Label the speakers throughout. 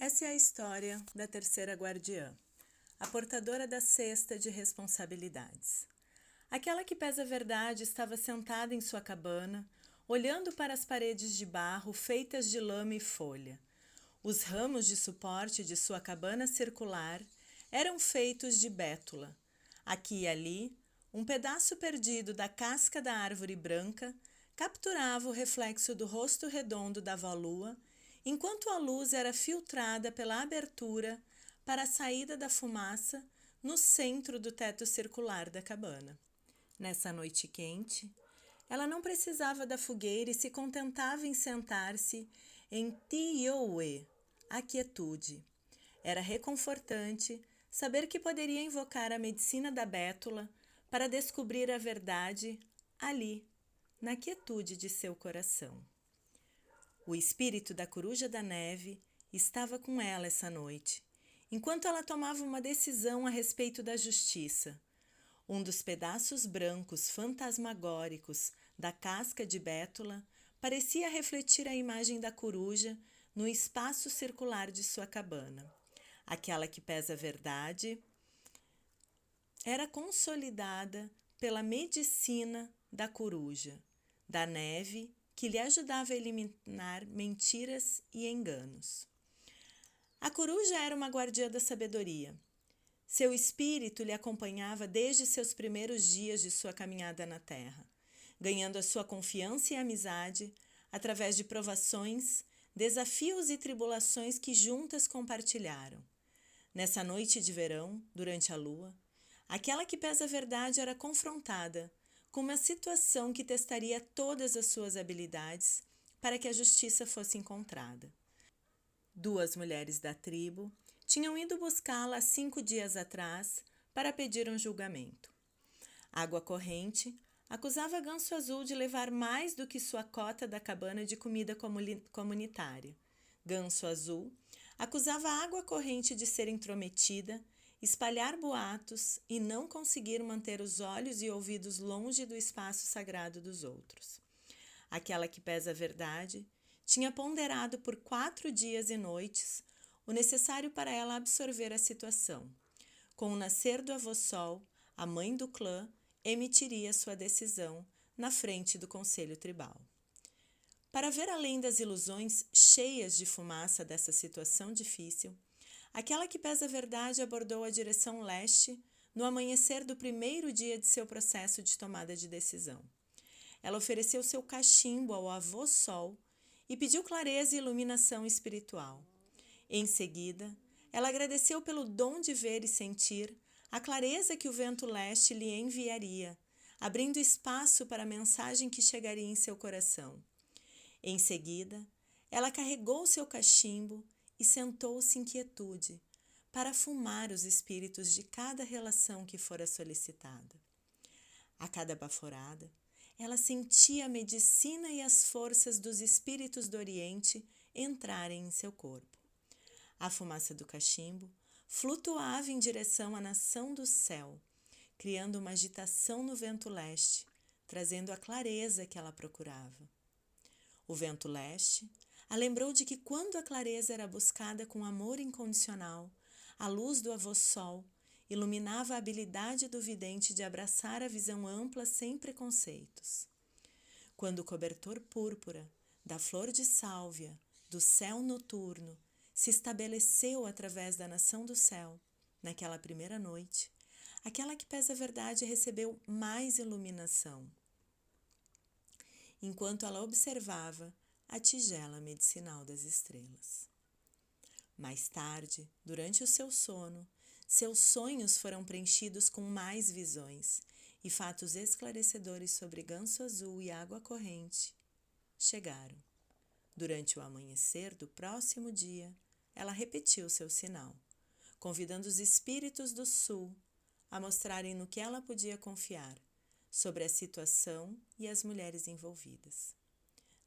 Speaker 1: Essa é a história da terceira guardiã, a portadora da cesta de responsabilidades. Aquela que pesa a verdade estava sentada em sua cabana, olhando para as paredes de barro feitas de lama e folha. Os ramos de suporte de sua cabana circular eram feitos de bétula. Aqui e ali, um pedaço perdido da casca da árvore branca capturava o reflexo do rosto redondo da avó-lua, enquanto a luz era filtrada pela abertura para a saída da fumaça no centro do teto circular da cabana. Nessa noite quente, ela não precisava da fogueira e se contentava em sentar-se em Tioe, a quietude. Era reconfortante saber que poderia invocar a medicina da bétula para descobrir a verdade ali, na quietude de seu coração. O espírito da coruja da neve estava com ela essa noite, enquanto ela tomava uma decisão a respeito da justiça. Um dos pedaços brancos fantasmagóricos da casca de bétula parecia refletir a imagem da coruja no espaço circular de sua cabana. Aquela que pesa a verdade era consolidada pela medicina da coruja, da neve, que lhe ajudava a eliminar mentiras e enganos. A coruja era uma guardiã da sabedoria. Seu espírito lhe acompanhava desde seus primeiros dias de sua caminhada na terra, ganhando a sua confiança e amizade através de provações, desafios e tribulações que juntas compartilharam. Nessa noite de verão, durante a lua, aquela que pesa a verdade era confrontada com uma situação que testaria todas as suas habilidades para que a justiça fosse encontrada. Duas mulheres da tribo tinham ido buscá-la 5 dias atrás para pedir um julgamento. Água Corrente acusava Ganso Azul de levar mais do que sua cota da cabana de comida comunitária. Ganso Azul acusava Água Corrente de ser intrometida, espalhar boatos e não conseguir manter os olhos e ouvidos longe do espaço sagrado dos outros. Aquela que pesa a verdade tinha ponderado por 4 dias e noites o necessário para ela absorver a situação. Com o nascer do avô-sol, a mãe do clã emitiria sua decisão na frente do conselho tribal. Para ver além das ilusões cheias de fumaça dessa situação difícil, aquela que pesa a verdade abordou a direção leste no amanhecer do primeiro dia de seu processo de tomada de decisão. Ela ofereceu seu cachimbo ao avô-sol e pediu clareza e iluminação espiritual. Em seguida, ela agradeceu pelo dom de ver e sentir a clareza que o vento leste lhe enviaria, abrindo espaço para a mensagem que chegaria em seu coração. Em seguida, ela carregou seu cachimbo e sentou-se em quietude para fumar os espíritos de cada relação que fora solicitada. A cada baforada, ela sentia a medicina e as forças dos espíritos do Oriente entrarem em seu corpo. A fumaça do cachimbo flutuava em direção à nação do céu, criando uma agitação no vento leste, trazendo a clareza que ela procurava. O vento leste a lembrou de que quando a clareza era buscada com amor incondicional, a luz do avô-sol iluminava a habilidade do vidente de abraçar a visão ampla sem preconceitos. Quando o cobertor púrpura da flor de sálvia, do céu noturno, se estabeleceu através da nação do céu, naquela primeira noite, aquela que pesa a verdade recebeu mais iluminação. Enquanto ela observava a tigela medicinal das estrelas. Mais tarde, durante o seu sono, seus sonhos foram preenchidos com mais visões e fatos esclarecedores sobre Ganso Azul e Água Corrente chegaram. Durante o amanhecer do próximo dia, ela repetiu seu sinal, convidando os espíritos do sul a mostrarem no que ela podia confiar sobre a situação e as mulheres envolvidas.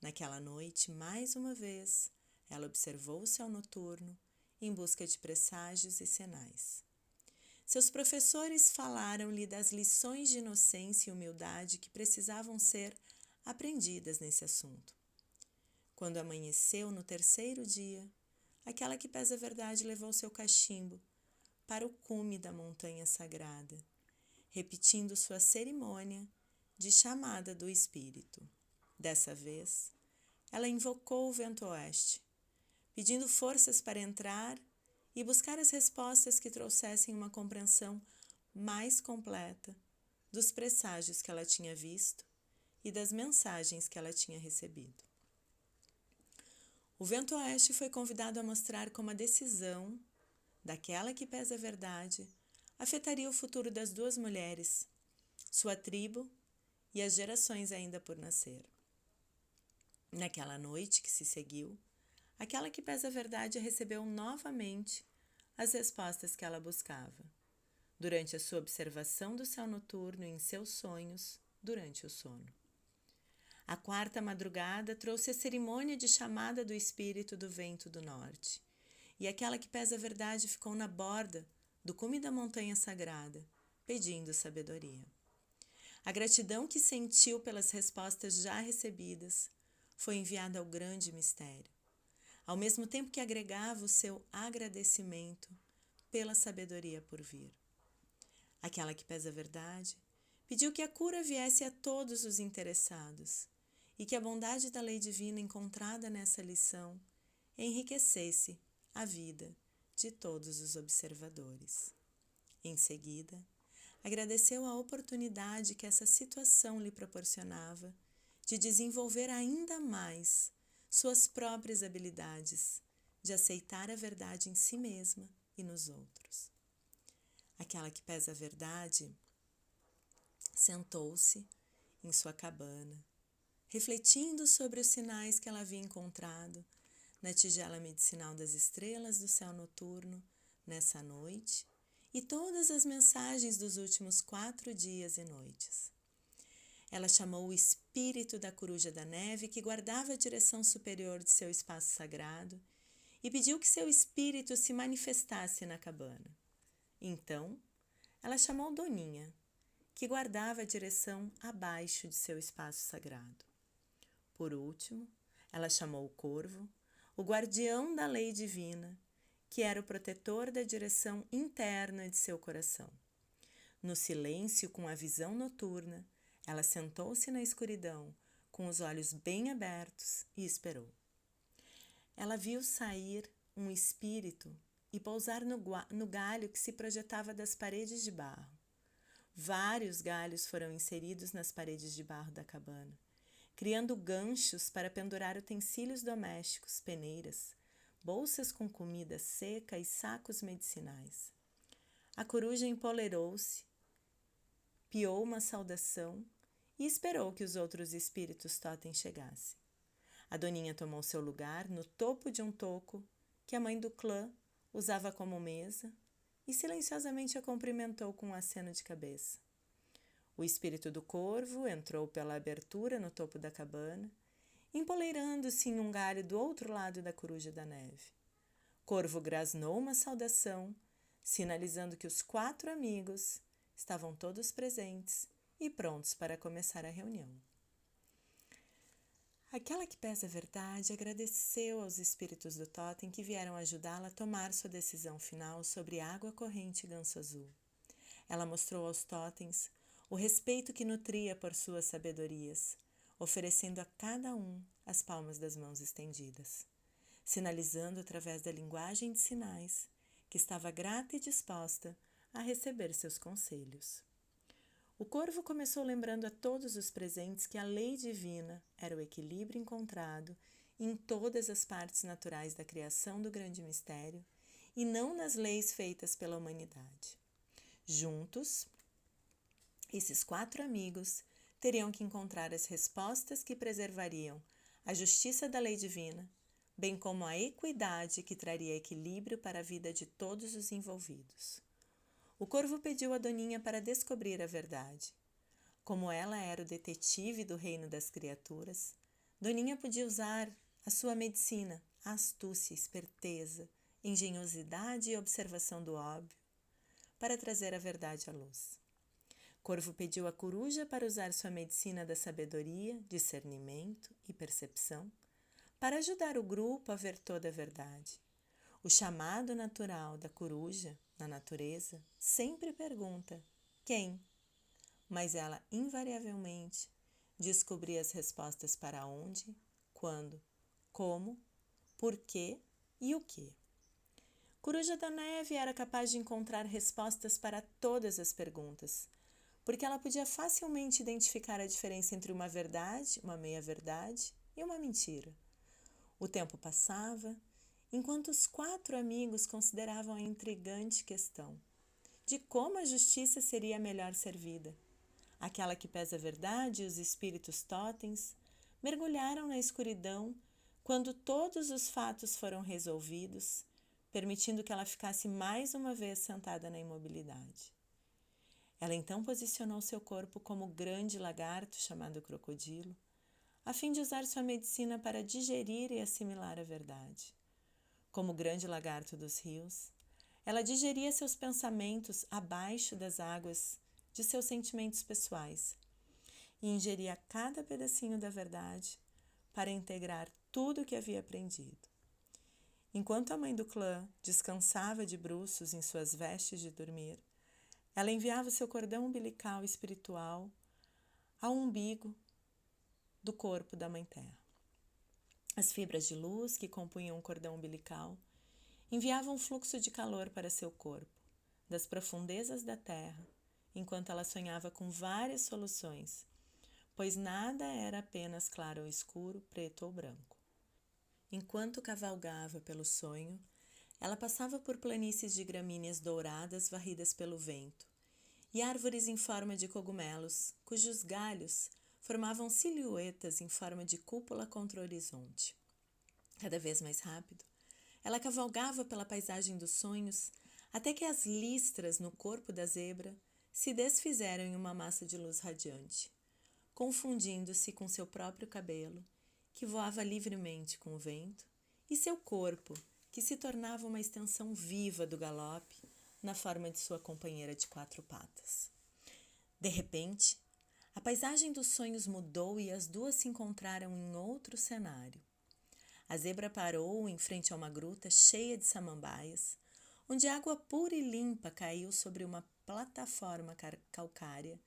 Speaker 1: Naquela noite, mais uma vez, ela observou o céu noturno em busca de presságios e sinais. Seus professores falaram-lhe das lições de inocência e humildade que precisavam ser aprendidas nesse assunto. Quando amanheceu no terceiro dia, aquela que pesa a verdade levou seu cachimbo para o cume da montanha sagrada, repetindo sua cerimônia de chamada do espírito. Dessa vez, ela invocou o vento oeste, pedindo forças para entrar e buscar as respostas que trouxessem uma compreensão mais completa dos presságios que ela tinha visto e das mensagens que ela tinha recebido. O vento oeste foi convidado a mostrar como a decisão daquela que pesa a verdade afetaria o futuro das duas mulheres, sua tribo e as gerações ainda por nascer. Naquela noite que se seguiu, aquela que pesa a verdade recebeu novamente as respostas que ela buscava, durante a sua observação do céu noturno e em seus sonhos durante o sono. A quarta madrugada trouxe a cerimônia de chamada do espírito do vento do norte, e aquela que pesa a verdade ficou na borda do cume da montanha sagrada, pedindo sabedoria. A gratidão que sentiu pelas respostas já recebidas foi enviada ao grande mistério, ao mesmo tempo que agregava o seu agradecimento pela sabedoria por vir. Aquela que pesa a verdade pediu que a cura viesse a todos os interessados e que a bondade da lei divina encontrada nessa lição enriquecesse a vida de todos os observadores. Em seguida, agradeceu a oportunidade que essa situação lhe proporcionava de desenvolver ainda mais suas próprias habilidades de aceitar a verdade em si mesma e nos outros. Aquela que pesa a verdade sentou-se em sua cabana, refletindo sobre os sinais que ela havia encontrado na tigela medicinal das estrelas do céu noturno nessa noite e todas as mensagens dos últimos 4 dias e noites. Ela chamou o espírito da coruja da neve que guardava a direção superior de seu espaço sagrado e pediu que seu espírito se manifestasse na cabana. Então, ela chamou Doninha, que guardava a direção abaixo de seu espaço sagrado. Por último, ela chamou o corvo, o guardião da lei divina, que era o protetor da direção interna de seu coração. No silêncio, com a visão noturna, ela sentou-se na escuridão, com os olhos bem abertos, e esperou. Ela viu sair um espírito e pousar no galho que se projetava das paredes de barro. Vários galhos foram inseridos nas paredes de barro da cabana, criando ganchos para pendurar utensílios domésticos, peneiras, bolsas com comida seca e sacos medicinais. A coruja empoleirou-se, piou uma saudação e esperou que os outros espíritos totem chegassem. A Doninha tomou seu lugar no topo de um toco que a mãe do clã usava como mesa e silenciosamente a cumprimentou com um aceno de cabeça. O espírito do corvo entrou pela abertura no topo da cabana, empoleirando-se em um galho do outro lado da coruja da neve. Corvo grasnou uma saudação, sinalizando que os 4 amigos estavam todos presentes e prontos para começar a reunião. Aquela que pesa a verdade agradeceu aos espíritos do totem que vieram ajudá-la a tomar sua decisão final sobre água corrente e ganso azul. Ela mostrou aos totens o respeito que nutria por suas sabedorias, oferecendo a cada um as palmas das mãos estendidas, sinalizando através da linguagem de sinais que estava grata e disposta a receber seus conselhos. O corvo começou lembrando a todos os presentes que a lei divina era o equilíbrio encontrado em todas as partes naturais da criação do grande mistério e não nas leis feitas pela humanidade. Juntos, esses 4 amigos teriam que encontrar as respostas que preservariam a justiça da lei divina, bem como a equidade que traria equilíbrio para a vida de todos os envolvidos. O corvo pediu a Doninha para descobrir a verdade. Como ela era o detetive do reino das criaturas, Doninha podia usar a sua medicina, a astúcia, esperteza, engenhosidade e observação do óbvio para trazer a verdade à luz. Corvo pediu à coruja para usar sua medicina da sabedoria, discernimento e percepção para ajudar o grupo a ver toda a verdade. O chamado natural da coruja, na natureza, sempre pergunta: quem? Mas ela invariavelmente descobria as respostas para onde, quando, como, por quê e o que. Coruja da Neve era capaz de encontrar respostas para todas as perguntas, porque ela podia facilmente identificar a diferença entre uma verdade, uma meia-verdade e uma mentira. O tempo passava, enquanto os 4 amigos consideravam a intrigante questão de como a justiça seria melhor servida. Aquela que pesa a verdade e os espíritos totens mergulharam na escuridão quando todos os fatos foram resolvidos, permitindo que ela ficasse mais uma vez sentada na imobilidade. Ela então posicionou seu corpo como grande lagarto chamado crocodilo, a fim de usar sua medicina para digerir e assimilar a verdade. Como grande lagarto dos rios, ela digeria seus pensamentos abaixo das águas de seus sentimentos pessoais e ingeria cada pedacinho da verdade para integrar tudo o que havia aprendido. Enquanto a mãe do clã descansava de bruços em suas vestes de dormir, ela enviava seu cordão umbilical espiritual ao umbigo do corpo da Mãe Terra. As fibras de luz que compunham o cordão umbilical enviavam um fluxo de calor para seu corpo, das profundezas da terra, enquanto ela sonhava com várias soluções, pois nada era apenas claro ou escuro, preto ou branco. Enquanto cavalgava pelo sonho, ela passava por planícies de gramíneas douradas varridas pelo vento e árvores em forma de cogumelos, cujos galhos formavam silhuetas em forma de cúpula contra o horizonte. Cada vez mais rápido, ela cavalgava pela paisagem dos sonhos até que as listras no corpo da zebra se desfizeram em uma massa de luz radiante, confundindo-se com seu próprio cabelo, que voava livremente com o vento, e seu corpo, que se tornava uma extensão viva do galope na forma de sua companheira de 4 patas. De repente, a paisagem dos sonhos mudou e as duas se encontraram em outro cenário. A zebra parou em frente a uma gruta cheia de samambaias, onde água pura e limpa caiu sobre uma plataforma calcária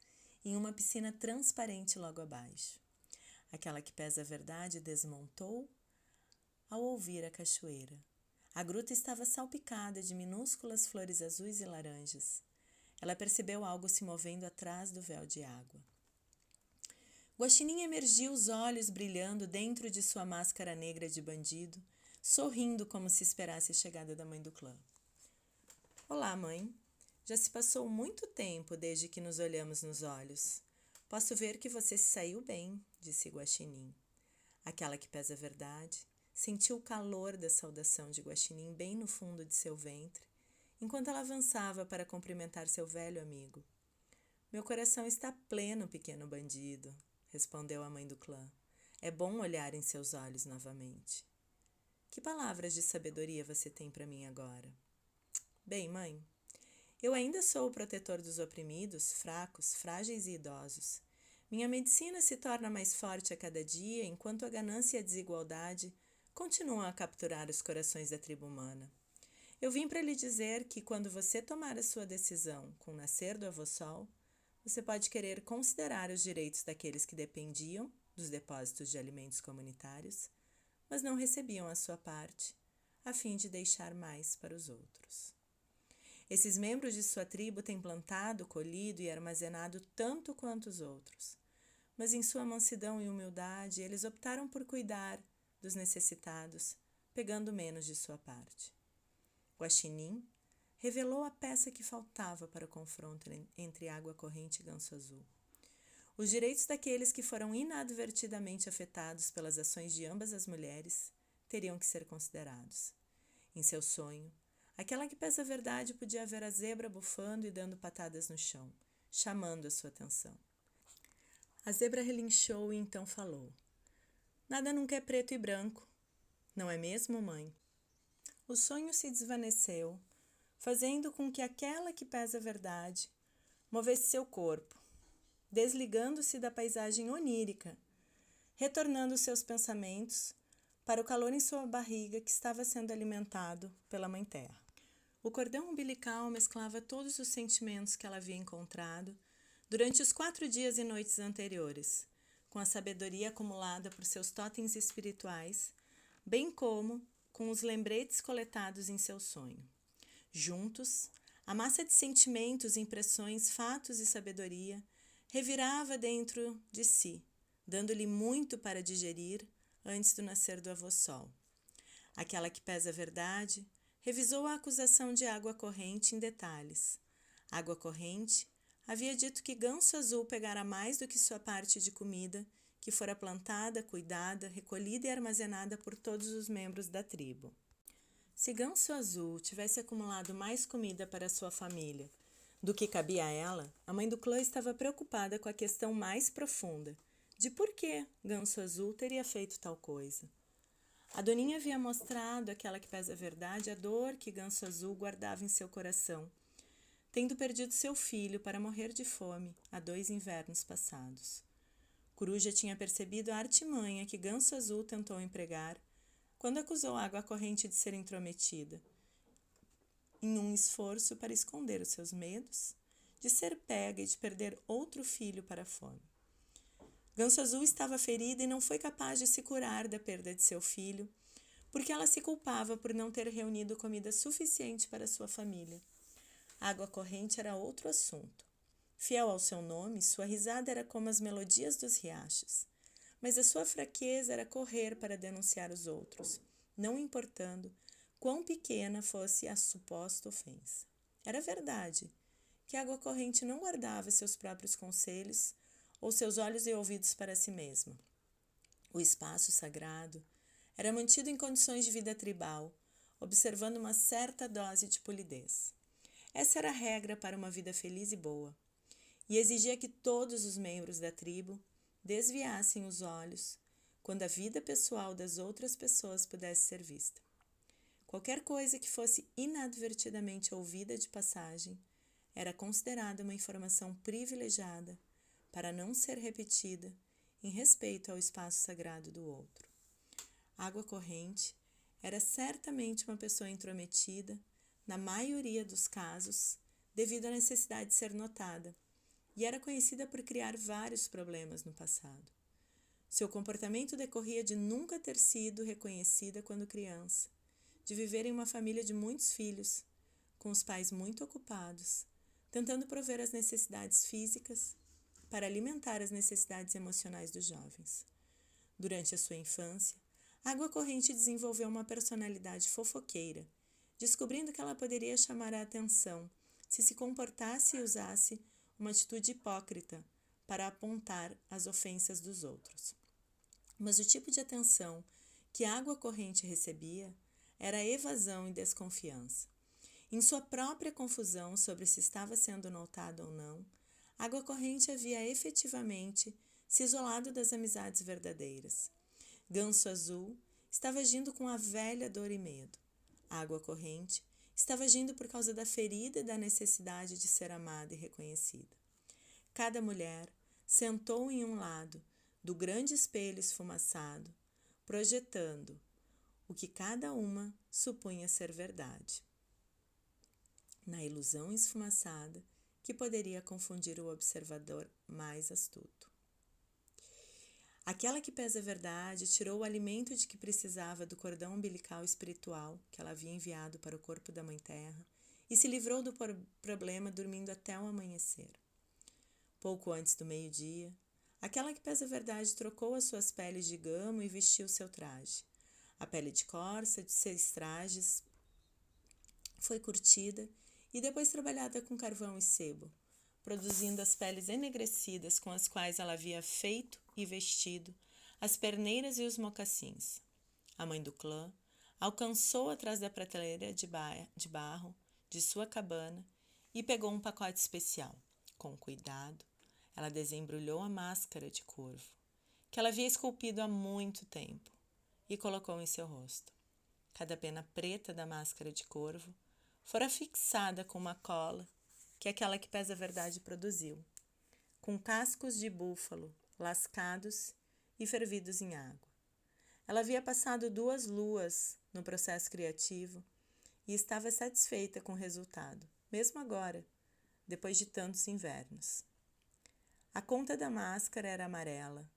Speaker 1: em uma piscina transparente logo abaixo. Aquela que pesa a verdade desmontou ao ouvir a cachoeira. A gruta estava salpicada de minúsculas flores azuis e laranjas. Ela percebeu algo se movendo atrás do véu de água. Guaxinim emergiu, os olhos brilhando dentro de sua máscara negra de bandido, sorrindo como se esperasse a chegada da mãe do clã. Olá, mãe. Já se passou muito tempo desde que nos olhamos nos olhos. Posso ver que você se saiu bem, disse Guaxinim. Aquela que pesa a verdade sentiu o calor da saudação de Guaxinim bem no fundo de seu ventre, enquanto ela avançava para cumprimentar seu velho amigo. Meu coração está pleno, pequeno bandido, respondeu a mãe do clã. É bom olhar em seus olhos novamente. Que palavras de sabedoria você tem para mim agora? Bem, mãe, eu ainda sou o protetor dos oprimidos, fracos, frágeis e idosos. Minha medicina se torna mais forte a cada dia, enquanto a ganância e a desigualdade continuam a capturar os corações da tribo humana. Eu vim para lhe dizer que, quando você tomar a sua decisão com o nascer do avô Sol, você pode querer considerar os direitos daqueles que dependiam dos depósitos de alimentos comunitários, mas não recebiam a sua parte, a fim de deixar mais para os outros. Esses membros de sua tribo têm plantado, colhido e armazenado tanto quanto os outros, mas em sua mansidão e humildade eles optaram por cuidar dos necessitados, pegando menos de sua parte. Guaxinim revelou a peça que faltava para o confronto entre água corrente e ganso azul. Os direitos daqueles que foram inadvertidamente afetados pelas ações de ambas as mulheres teriam que ser considerados. Em seu sonho, aquela que pesa a verdade podia ver a zebra bufando e dando patadas no chão, chamando a sua atenção. A zebra relinchou e então falou. Nada nunca é preto e branco, não é mesmo, mãe? O sonho se desvaneceu, fazendo com que aquela que pesa a verdade movesse seu corpo, desligando-se da paisagem onírica, retornando seus pensamentos para o calor em sua barriga que estava sendo alimentado pela Mãe Terra. O cordão umbilical mesclava todos os sentimentos que ela havia encontrado durante os 4 dias e noites anteriores, com a sabedoria acumulada por seus totens espirituais, bem como com os lembretes coletados em seu sonho. Juntos, a massa de sentimentos, impressões, fatos e sabedoria revirava dentro de si, dando-lhe muito para digerir antes do nascer do avô Sol. Aquela que pesa a verdade revisou a acusação de Água Corrente em detalhes. Água Corrente havia dito que Ganso Azul pegara mais do que sua parte de comida, que fora plantada, cuidada, recolhida e armazenada por todos os membros da tribo. Se Ganso Azul tivesse acumulado mais comida para sua família do que cabia a ela, a mãe do clã estava preocupada com a questão mais profunda, de por que Ganso Azul teria feito tal coisa. A Doninha havia mostrado àquela que pesa a verdade a dor que Ganso Azul guardava em seu coração, tendo perdido seu filho para morrer de fome há 2 invernos passados. Coruja tinha percebido a artimanha que Ganso Azul tentou empregar quando acusou Água Corrente de ser intrometida, em um esforço para esconder os seus medos de ser pega e de perder outro filho para a fome. Ganso Azul estava ferida e não foi capaz de se curar da perda de seu filho, porque ela se culpava por não ter reunido comida suficiente para sua família. Água Corrente era outro assunto. Fiel ao seu nome, sua risada era como as melodias dos riachos, mas a sua fraqueza era correr para denunciar os outros, não importando quão pequena fosse a suposta ofensa. Era verdade que Água Corrente não guardava seus próprios conselhos ou seus olhos e ouvidos para si mesma. O espaço sagrado era mantido em condições de vida tribal, observando uma certa dose de polidez. Essa era a regra para uma vida feliz e boa, e exigia que todos os membros da tribo desviassem os olhos quando a vida pessoal das outras pessoas pudesse ser vista. Qualquer coisa que fosse inadvertidamente ouvida de passagem era considerada uma informação privilegiada para não ser repetida em respeito ao espaço sagrado do outro. Água Corrente era certamente uma pessoa intrometida, na maioria dos casos, devido à necessidade de ser notada, e era conhecida por criar vários problemas no passado. Seu comportamento decorria de nunca ter sido reconhecida quando criança, de viver em uma família de muitos filhos, com os pais muito ocupados, tentando prover as necessidades físicas para alimentar as necessidades emocionais dos jovens. Durante a sua infância, Água Corrente desenvolveu uma personalidade fofoqueira, descobrindo que ela poderia chamar a atenção se se comportasse e usasse uma atitude hipócrita para apontar as ofensas dos outros. Mas o tipo de atenção que Água Corrente recebia era evasão e desconfiança. Em sua própria confusão sobre se estava sendo notado ou não, Água Corrente havia efetivamente se isolado das amizades verdadeiras. Ganso Azul estava agindo com a velha dor e medo. Água Corrente estava agindo por causa da ferida e da necessidade de ser amada e reconhecida. Cada mulher sentou em um lado do grande espelho esfumaçado, projetando o que cada uma supunha ser verdade, na ilusão esfumaçada que poderia confundir o observador mais astuto. Aquela que pesa a verdade tirou o alimento de que precisava do cordão umbilical espiritual que ela havia enviado para o corpo da Mãe Terra e se livrou do problema dormindo até o amanhecer. Pouco antes do meio-dia, aquela que pesa a verdade trocou as suas peles de gamo e vestiu seu traje. A pele de corça de 6 trajes foi curtida e depois trabalhada com carvão e sebo, produzindo as peles enegrecidas com as quais ela havia feito e vestido as perneiras e os mocassins. A mãe do clã alcançou atrás da prateleira de barro de sua cabana e pegou um pacote especial. Com cuidado, ela desembrulhou a máscara de corvo, que ela havia esculpido há muito tempo, e colocou em seu rosto. Cada pena preta da máscara de corvo fora fixada com uma cola que aquela que pesa a verdade produziu, com cascos de búfalo lascados e fervidos em água. Ela havia passado 2 luas no processo criativo e estava satisfeita com o resultado, mesmo agora, depois de tantos invernos. A conta da máscara era amarela,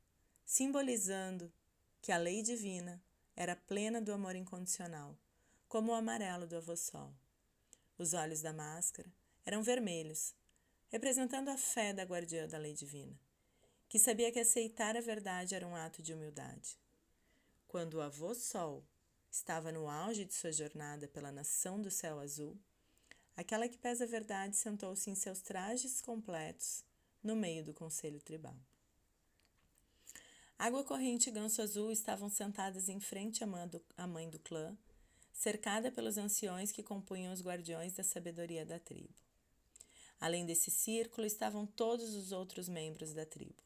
Speaker 1: simbolizando que a lei divina era plena do amor incondicional, como o amarelo do avô Sol. Os olhos da máscara eram vermelhos, representando a fé da guardiã da lei divina, que sabia que aceitar a verdade era um ato de humildade. Quando o avô Sol estava no auge de sua jornada pela nação do céu azul, aquela que pesa a verdade sentou-se em seus trajes completos no meio do conselho tribal. Água Corrente e Ganso Azul estavam sentadas em frente à mãe do clã, cercada pelos anciões que compunham os guardiões da sabedoria da tribo. Além desse círculo estavam todos os outros membros da tribo,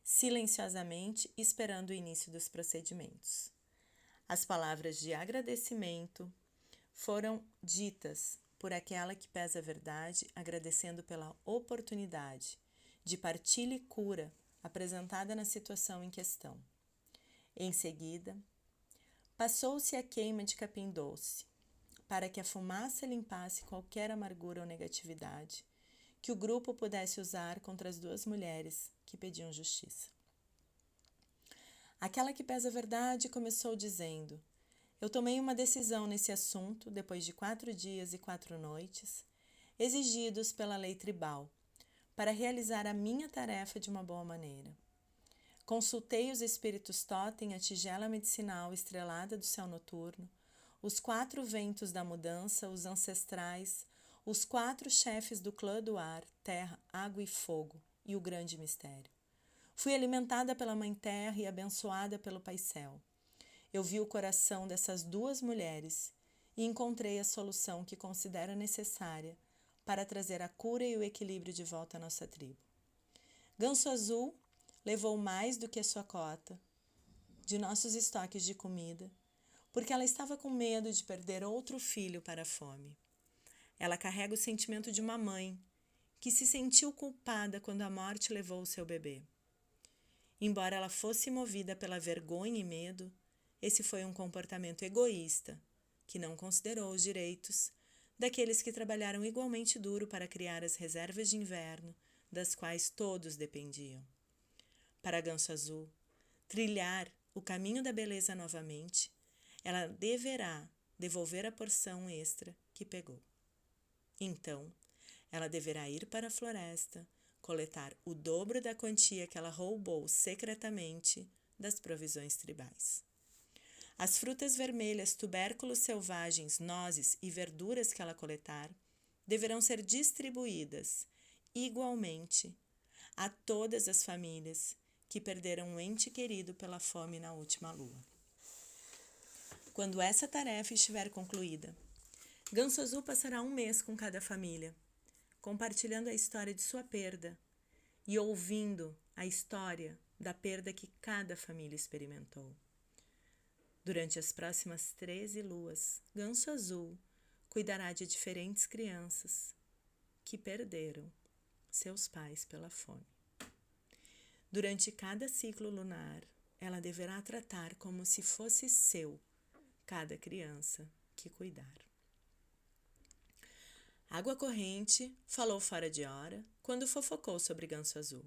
Speaker 1: silenciosamente esperando o início dos procedimentos. As palavras de agradecimento foram ditas por aquela que pesa a verdade, agradecendo pela oportunidade de partilha e cura apresentada na situação em questão. Em seguida, passou-se a queima de capim doce, para que a fumaça limpasse qualquer amargura ou negatividade que o grupo pudesse usar contra as 2 mulheres que pediam justiça. Aquela que pesa a verdade começou dizendo: eu tomei uma decisão nesse assunto depois de 4 dias e 4 noites, exigidos pela lei tribal, para realizar a minha tarefa de uma boa maneira. Consultei os espíritos totem, a tigela medicinal estrelada do céu noturno, os 4 ventos da mudança, os ancestrais, os 4 chefes do clã do ar, terra, água e fogo, e o grande mistério. Fui alimentada pela Mãe Terra e abençoada pelo Pai Céu. Eu vi o coração dessas 2 mulheres e encontrei a solução que considero necessária para trazer a cura e o equilíbrio de volta à nossa tribo. Ganso Azul levou mais do que a sua cota de nossos estoques de comida, porque ela estava com medo de perder outro filho para a fome. Ela carrega o sentimento de uma mãe que se sentiu culpada quando a morte levou o seu bebê. Embora ela fosse movida pela vergonha e medo, esse foi um comportamento egoísta, que não considerou os direitos daqueles que trabalharam igualmente duro para criar as reservas de inverno, das quais todos dependiam. Para Ganso Azul trilhar o caminho da beleza novamente, ela deverá devolver a porção extra que pegou. Então, ela deverá ir para a floresta, coletar o dobro da quantia que ela roubou secretamente das provisões tribais. As frutas vermelhas, tubérculos selvagens, nozes e verduras que ela coletar deverão ser distribuídas igualmente a todas as famílias que perderam um ente querido pela fome na última lua. Quando essa tarefa estiver concluída, Ganso Azul passará 1 mês com cada família, compartilhando a história de sua perda e ouvindo a história da perda que cada família experimentou. Durante as próximas 13 luas, Ganso Azul cuidará de diferentes crianças que perderam seus pais pela fome. Durante cada ciclo lunar, ela deverá tratar como se fosse seu cada criança que cuidar. Água Corrente falou fora de hora quando fofocou sobre Ganso Azul,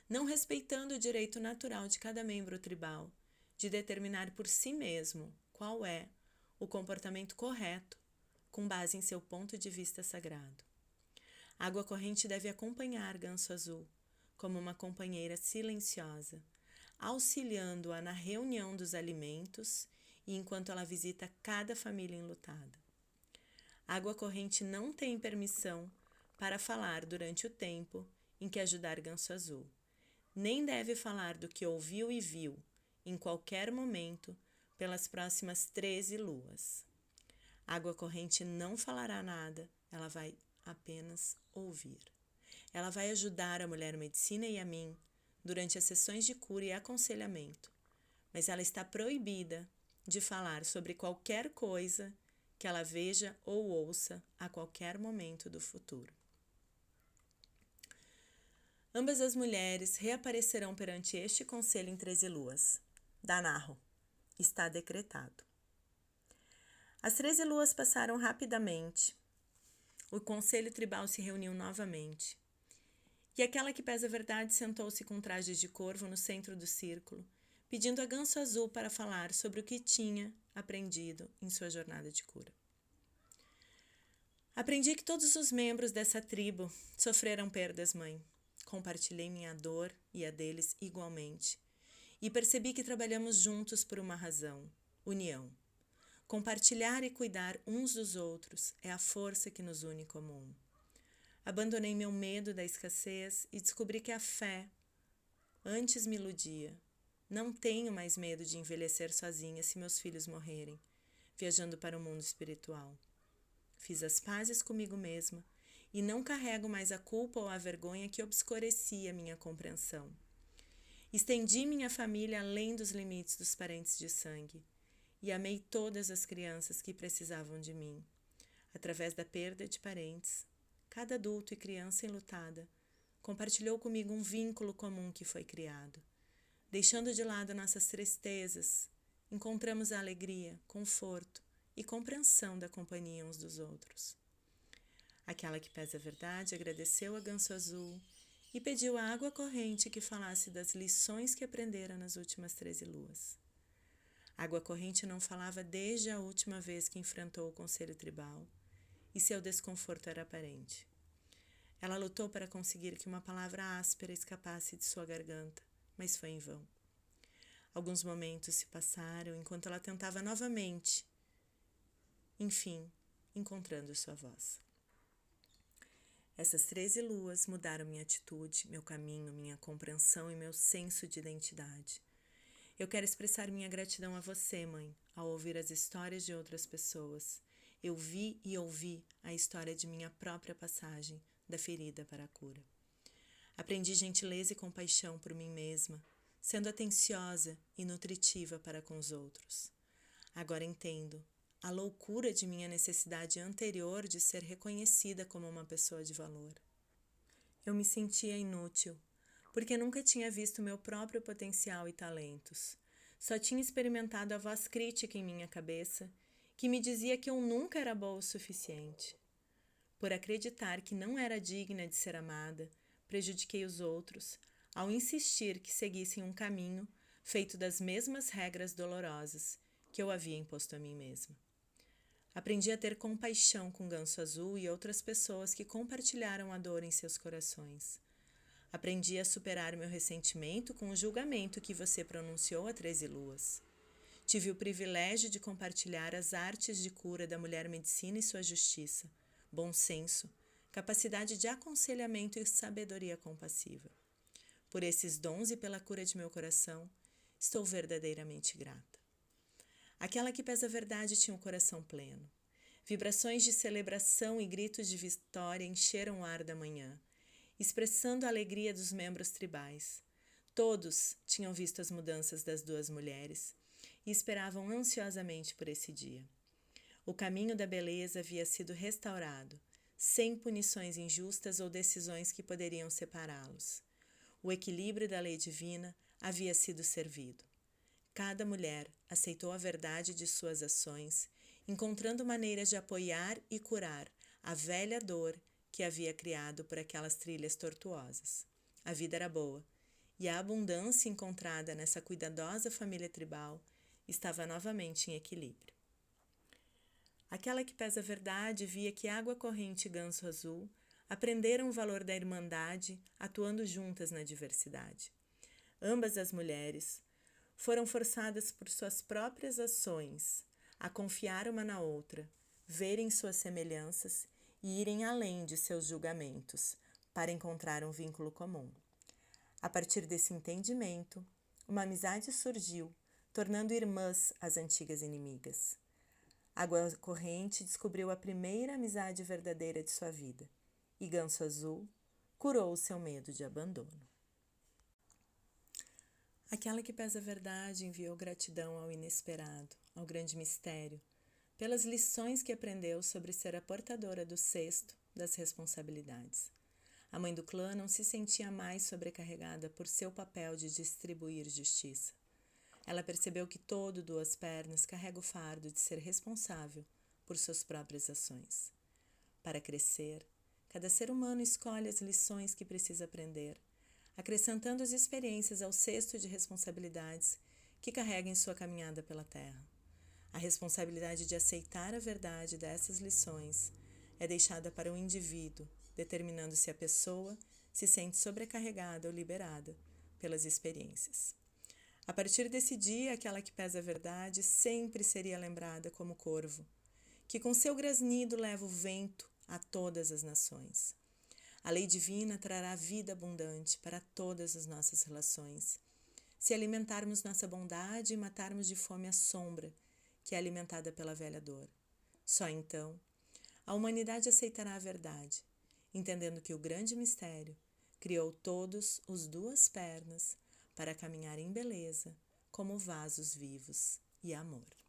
Speaker 1: não respeitando o direito natural de cada membro tribal de determinar por si mesmo qual é o comportamento correto com base em seu ponto de vista sagrado. Água Corrente deve acompanhar Ganso Azul como uma companheira silenciosa, auxiliando-a na reunião dos alimentos e enquanto ela visita cada família enlutada. Água Corrente não tem permissão para falar durante o tempo em que ajudar Ganso Azul, nem deve falar do que ouviu e viu, em qualquer momento, pelas próximas 13 luas. Água Corrente não falará nada, ela vai apenas ouvir. Ela vai ajudar a Mulher Medicina e a mim durante as sessões de cura e aconselhamento, mas ela está proibida de falar sobre qualquer coisa que ela veja ou ouça a qualquer momento do futuro. Ambas as mulheres reaparecerão perante este conselho em 13 luas. Danarro, Está decretado. As 13 luas passaram rapidamente. O conselho tribal se reuniu novamente. E aquela que pesa a verdade sentou-se com trajes de corvo no centro do círculo, pedindo a Ganso Azul para falar sobre o que tinha aprendido em sua jornada de cura. Aprendi que todos os membros dessa tribo sofreram perdas, mãe. Compartilhei minha dor e a deles igualmente. E percebi que trabalhamos juntos por uma razão: união. Compartilhar e cuidar uns dos outros é a força que nos une como um. Abandonei meu medo da escassez e descobri que a fé antes me iludia. Não tenho mais medo de envelhecer sozinha se meus filhos morrerem, viajando para o mundo espiritual. Fiz as pazes comigo mesma e não carrego mais a culpa ou a vergonha que obscurecia minha compreensão. Estendi minha família além dos limites dos parentes de sangue e amei todas as crianças que precisavam de mim. Através da perda de parentes, cada adulto e criança enlutada compartilhou comigo um vínculo comum que foi criado. Deixando de lado nossas tristezas, encontramos a alegria, conforto e compreensão da companhia uns dos outros. Aquela que pesa a verdade agradeceu a Ganso Azul e pediu a água corrente que falasse das lições que aprendera nas últimas 13 luas. A água corrente não falava desde a última vez que enfrentou o conselho tribal, e seu desconforto era aparente. Ela lutou para conseguir que uma palavra áspera escapasse de sua garganta, mas foi em vão. Alguns momentos se passaram enquanto ela tentava novamente, enfim, encontrando sua voz. Essas 13 luas mudaram minha atitude, meu caminho, minha compreensão e meu senso de identidade. Eu quero expressar minha gratidão a você, mãe, ao ouvir as histórias de outras pessoas. Eu vi e ouvi a história de minha própria passagem, da ferida para a cura. Aprendi gentileza e compaixão por mim mesma, sendo atenciosa e nutritiva para com os outros. Agora entendo a loucura de minha necessidade anterior de ser reconhecida como uma pessoa de valor. Eu me sentia inútil, porque nunca tinha visto meu próprio potencial e talentos. Só tinha experimentado a voz crítica em minha cabeça, que me dizia que eu nunca era boa o suficiente. Por acreditar que não era digna de ser amada, prejudiquei os outros, ao insistir que seguissem um caminho feito das mesmas regras dolorosas que eu havia imposto a mim mesma. Aprendi a ter compaixão com Ganso Azul e outras pessoas que compartilharam a dor em seus corações. Aprendi a superar meu ressentimento com o julgamento que você pronunciou a 13 luas. Tive o privilégio de compartilhar as artes de cura da mulher medicina e sua justiça, bom senso, capacidade de aconselhamento e sabedoria compassiva. Por esses dons e pela cura de meu coração, estou verdadeiramente grata. Aquela que pesa a verdade tinha um coração pleno. Vibrações de celebração e gritos de vitória encheram o ar da manhã, expressando a alegria dos membros tribais. Todos tinham visto as mudanças das duas mulheres e esperavam ansiosamente por esse dia. O caminho da beleza havia sido restaurado, sem punições injustas ou decisões que poderiam separá-los. O equilíbrio da lei divina havia sido servido. Cada mulher aceitou a verdade de suas ações, encontrando maneiras de apoiar e curar a velha dor que havia criado por aquelas trilhas tortuosas. A vida era boa, e a abundância encontrada nessa cuidadosa família tribal estava novamente em equilíbrio. Aquela que pesa a verdade via que Água Corrente e Ganso Azul aprenderam o valor da irmandade, atuando juntas na diversidade. Ambas as mulheres foram forçadas por suas próprias ações a confiar uma na outra, verem suas semelhanças e irem além de seus julgamentos para encontrar um vínculo comum. A partir desse entendimento, uma amizade surgiu, tornando irmãs as antigas inimigas. Água Corrente descobriu a primeira amizade verdadeira de sua vida, e Ganso Azul curou o seu medo de abandono. Aquela que pesa a verdade enviou gratidão ao inesperado, ao grande mistério, pelas lições que aprendeu sobre ser a portadora do cesto das responsabilidades. A mãe do clã não se sentia mais sobrecarregada por seu papel de distribuir justiça. Ela percebeu que todo duas pernas carrega o fardo de ser responsável por suas próprias ações. Para crescer, cada ser humano escolhe as lições que precisa aprender, acrescentando as experiências ao cesto de responsabilidades que carrega em sua caminhada pela Terra. A responsabilidade de aceitar a verdade dessas lições é deixada para o indivíduo, determinando se a pessoa se sente sobrecarregada ou liberada pelas experiências. A partir desse dia, aquela que pesa a verdade sempre seria lembrada como corvo, que com seu grasnido leva o vento a todas as nações. A lei divina trará vida abundante para todas as nossas relações, se alimentarmos nossa bondade e matarmos de fome a sombra, que é alimentada pela velha dor. Só então, a humanidade aceitará a verdade, entendendo que o grande mistério criou todos os duas pernas para caminhar em beleza, como vasos vivos e amor.